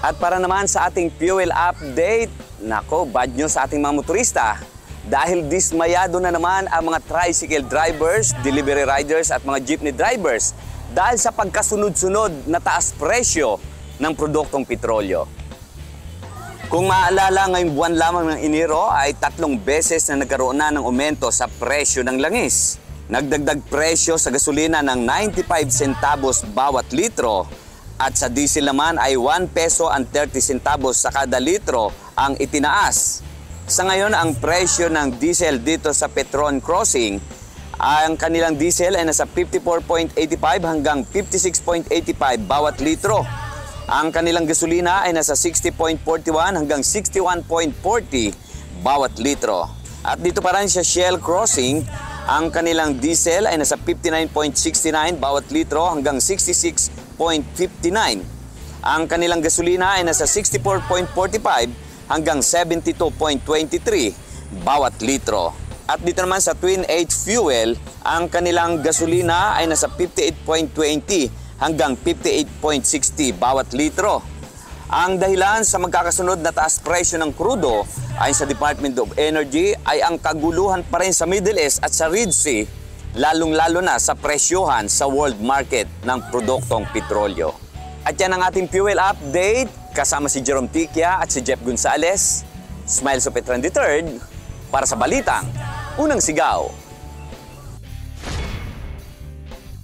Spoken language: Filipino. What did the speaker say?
At para naman sa ating fuel update, nako, bad news sa ating mga motorista. Dahil dismayado na naman ang mga tricycle drivers, delivery riders at mga jeepney drivers dahil sa pagkasunod-sunod na taas presyo ng produktong petrolyo. Kung maalala, ngayong buwan lamang ng Enero ay 3 beses na nagkaroon na ng aumento sa presyo ng langis. Nagdagdag presyo sa gasolina ng 95 centavos bawat litro at sa diesel naman ay 1 peso and 30 centavos sa kada litro ang itinaas. Sa ngayon, ang presyo ng diesel dito sa Petron Crossing, ang kanilang diesel ay nasa 54.85 hanggang 56.85 bawat litro. Ang kanilang gasolina ay nasa 60.41 hanggang 61.40 bawat litro. At dito pa rin sa Shell Crossing, ang kanilang diesel ay nasa 59.69 bawat litro hanggang 66.59. Ang kanilang gasolina ay nasa 64.45 hanggang 72.23 bawat litro. At dito naman sa Twin H Fuel, ang kanilang gasolina ay nasa 58.20 hanggang 58.60 bawat litro. Ang dahilan sa magkakasunod na taas presyo ng krudo ayon sa Department of Energy ay ang kaguluhan pa rin sa Middle East at sa Red Sea, lalong-lalo na sa presyohan sa world market ng produktong petrolyo. At yan ang ating fuel update kasama si Jerome Tiquia at si Jeff Gonzalez. Smile sa Petron III para sa Balitang Unang Sigaw.